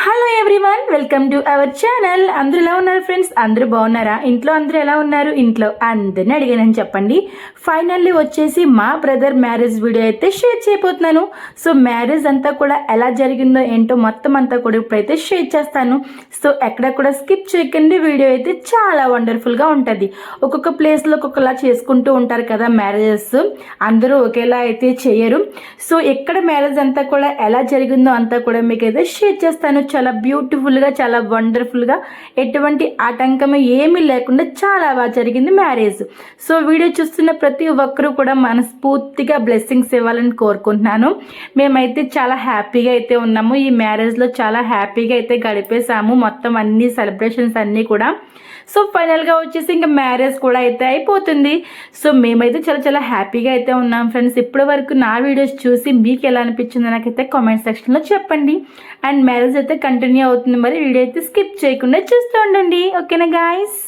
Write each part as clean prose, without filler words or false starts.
Hello everyone, welcome to our channel. అందరూ ఎలా ఉన్నారు ఫ్రెండ్స్? అందరూ బాగున్నారా? ఇంట్లో అందరూ ఎలా ఉన్నారు? ఇంట్లో అందరిని అడిగానని చెప్పండి. ఫైనల్లీ వచ్చేసి మా బ్రదర్ మ్యారేజ్ వీడియో అయితే షేర్ చేయబోతున్నాను. సో మ్యారేజ్ అంతా కూడా ఎలా జరిగిందో ఏంటో మొత్తం అంతా కూడా ఇప్పుడైతే షేర్ చేస్తాను. సో ఎక్కడ కూడా స్కిప్ చేయకండి. వీడియో అయితే చాలా వండర్ఫుల్గా ఉంటుంది. ఒక్కొక్క ప్లేస్లో ఒక్కొక్కలా చేసుకుంటూ ఉంటారు కదా మ్యారేజెస్, అందరూ ఒకేలా అయితే చేయరు. సో ఎక్కడ మ్యారేజ్ అంతా కూడా ఎలా జరిగిందో అంతా కూడా మీకైతే షేర్ చేస్తాను. చాలా బ్యూటిఫుల్గా, చాలా వండర్ఫుల్గా, ఎటువంటి ఆటంకం ఏమీ లేకుండా చాలా బాగా జరిగింది మ్యారేజ్. సో వీడియో చూస్తున్న ప్రతి ఒక్కరూ కూడా మనస్ఫూర్తిగా బ్లెస్సింగ్స్ ఇవ్వాలని కోరుకుంటున్నాను. మేమైతే చాలా హ్యాపీగా అయితే ఉన్నాము. ఈ మ్యారేజ్లో చాలా హ్యాపీగా అయితే గడిపేసాము మొత్తం అన్ని సెలబ్రేషన్స్ అన్నీ కూడా. సో ఫైనల్గా వచ్చేసి ఇంకా మ్యారేజ్ కూడా అయితే అయిపోతుంది. సో మేమైతే చాలా చాలా హ్యాపీగా అయితే ఉన్నాం ఫ్రెండ్స్. ఇప్పటి వరకు నా వీడియోస్ చూసి మీకు ఎలా అనిపించిందో నాకైతే కామెంట్ సెక్షన్లో చెప్పండి. అండ్ మ్యారేజ్ అయితే కంటిన్యూ అవుతుంది. మరి వీడియో అయితే స్కిప్ చేయకుండా చూస్తూ ఉండండి. ఓకేనా గాయస్?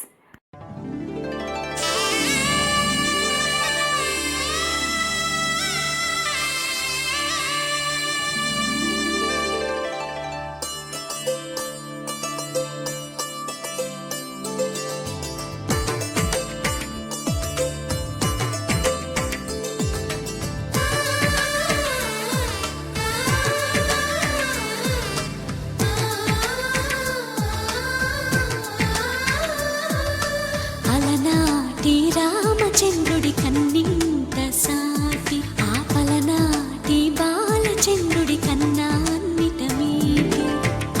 రామచంద్రుడి కన్నింత సాటి ఆపలనాటి బాలచంద్రుడి కన్నా అన్నిట మీటి.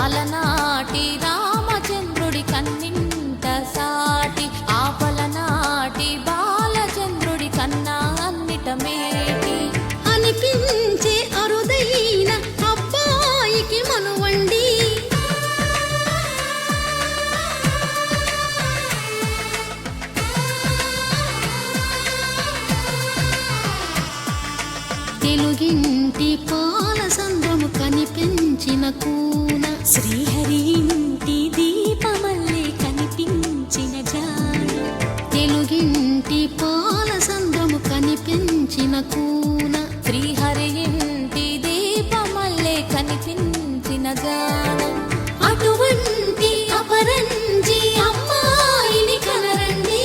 అలనాటి రామచంద్రుడి కన్నింత సాటి ఆపలనాటి బాలచంద్రుడి కన్నా అన్నిట మేటి. అనిపించే అరుదైన అబ్బాయికి మనువండి, తెలుగింటి పాల సంద్రము కనిపించిన కూన, శ్రీహరి ఇంటి దీపమల్లే కనిపించిన జాడ. తెలుగింటి పాల సంద్రము కనిపించిన కూన, శ్రీహరి ఇంటి దీపమల్లే కనిపించిన జాడ. అటువంటి అపరంజి అమ్మాయిని కనరండి,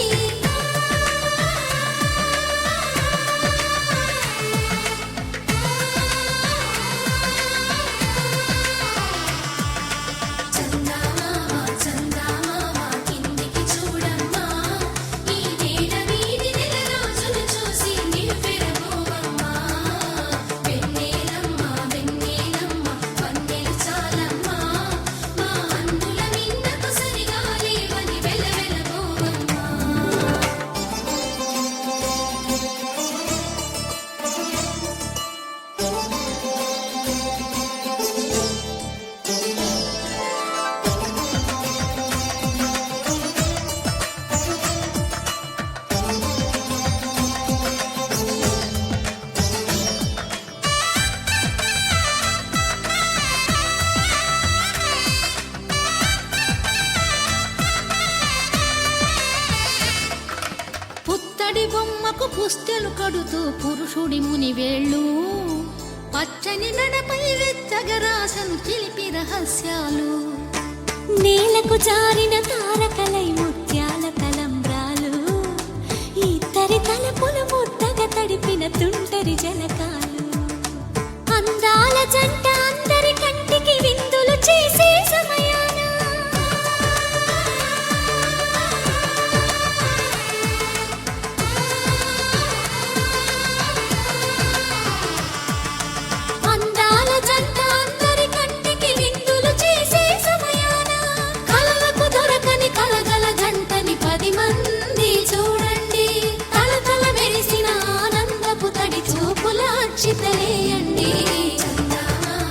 బొమ్మకు పుస్తెలు కడుతూ పురుషుడి ముని వేళ్ళు, పచ్చని నడపై వెచ్చగరాసను చిలిపి రహస్యాలు. నేలకు జారిన తారకలై ముత్యాల తలంబ్రాలు, ఇద్దరి తలపులు ముద్దగా తడిపిన తుంటరి జలకాలు. అందాల జంట అందరి కంటికి విందులు చేసే సమయాన చూపుల చితలేయండి. చందమామ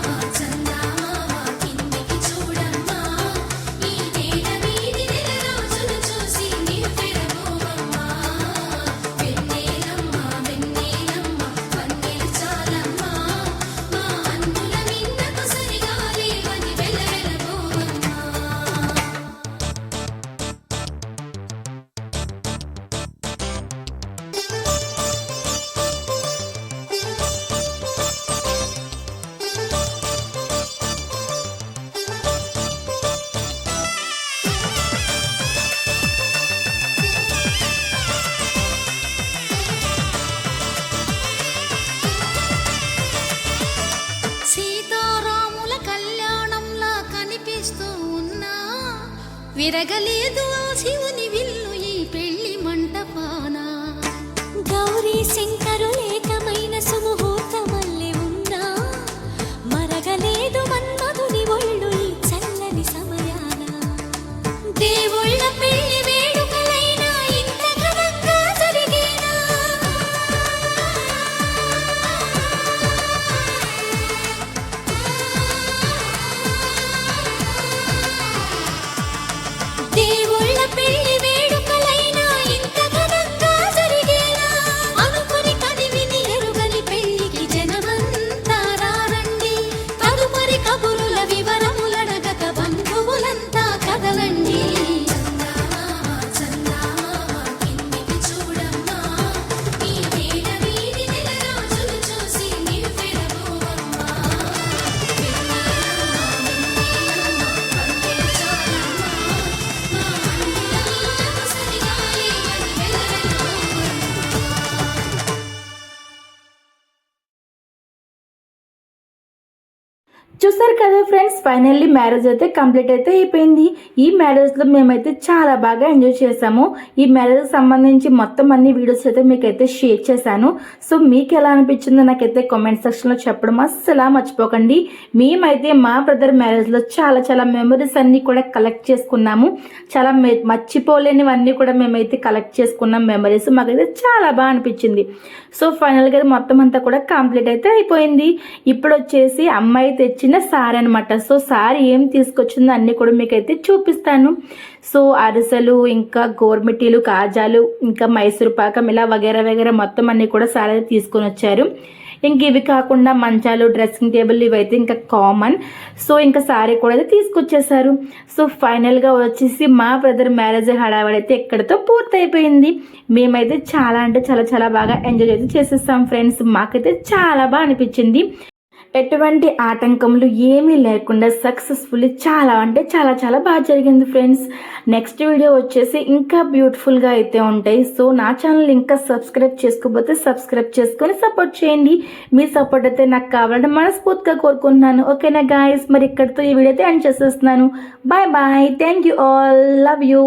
ఆరాధిస్తూ ఉన్నా విరగలేదు ఆ శివుని విల్లు ఈ పెళ్లి మంటపాన. గౌరీ శంకరు ఏకమైన సుముహూర్తమల్లె ఉన్నా మరగలేదు మన్మధుని ఒళ్ళు ఈ చల్లని సమయాన. దేవుళ్ళ పెళ్లి వేడుకలైనా ఇంత ఘనంగా జరిగేనా. దేవుళ్ళ పెళ్లి వేడుకలైనా ఇంత ఘనంగా జరిగేనా. అనుకుని కదివిని ఎరుగని పెళ్లికి జనమంతా రారండి. తదుపరి కబురుల వివరములడగక బంధువులంతా కదలండి. కిందికి చూడమ్మా, ఈ వేళ వీధి నెలరాజులు చూసి నివ్వెరపోవమ్మా. చూసారు కదా ఫ్రెండ్స్, ఫైనల్లీ మ్యారేజ్ అయితే కంప్లీట్ అయితే అయిపోయింది. ఈ మ్యారేజ్లో మేమైతే చాలా బాగా ఎంజాయ్ చేసాము. ఈ మ్యారేజ్కి సంబంధించి మొత్తం అన్ని వీడియోస్ అయితే మీకైతే షేర్ చేశాను. సో మీకు ఎలా అనిపించిందో నాకైతే కామెంట్ సెక్షన్లో చెప్పడం అస్సలు మర్చిపోకండి. మేమైతే మా బ్రదర్ మ్యారేజ్లో చాలా చాలా మెమరీస్ అన్నీ కూడా కలెక్ట్ చేసుకున్నాము. చాలా మర్చిపోలేనివన్నీ కూడా మేమైతే కలెక్ట్ చేసుకున్నాం మెమరీస్. మాకైతే చాలా బాగా అనిపించింది. సో ఫైనల్గా మొత్తం అంతా కూడా కంప్లీట్ అయితే అయిపోయింది. ఇప్పుడు వచ్చేసి అమ్మాయి తెచ్చిన సారీ అనమాట. సో సారీ ఏం తీసుకొచ్చిందో అన్ని కూడా మీకైతే చూపిస్తాను. సో అరిసెలు, ఇంకా గోర్మిటీలు, కాజాలు, ఇంకా మైసూర్ పాకం, ఇలా వగేరా వగేరా మొత్తం అన్ని కూడా సారీ తీసుకొని వచ్చారు. ఇంక ఇవి కాకుండా మంచాలు, డ్రెస్సింగ్ టేబుల్ ఇవైతే ఇంకా కామన్. సో ఇంకా సారీ కూడా అయితే తీసుకొచ్చేసారు. సో ఫైనల్గా వచ్చేసి మా బ్రదర్ మ్యారేజ్ హడావిడి అయితే ఇక్కడితో పూర్తయిపోయింది. మేమైతే చాలా అంటే చాలా చాలా బాగా ఎంజాయ్ అయితే చేసేస్తాం ఫ్రెండ్స్. మాకైతే చాలా బాగా అనిపించింది. ఎటువంటి ఆటంకములు ఏమీ లేకుండా సక్సెస్ఫుల్లీ చాలా అంటే చాలా చాలా బాగా జరిగింది ఫ్రెండ్స్. నెక్స్ట్ వీడియో వచ్చేసి ఇంకా బ్యూటిఫుల్గా అయితే ఉంటాయి. సో నా ఛానల్ ఇంకా సబ్స్క్రైబ్ చేసుకోకపోతే సబ్స్క్రైబ్ చేసుకొని సపోర్ట్ చేయండి. మీ సపోర్ట్ అయితే నాకు కావాలని మనస్ఫూర్తిగా కోరుకుంటున్నాను. ఓకేనా గాయస్, మరి ఇక్కడితో ఈ వీడియో అయితే ఎండ్ చేసేస్తున్నాను. Bye bye, thank you all, love you.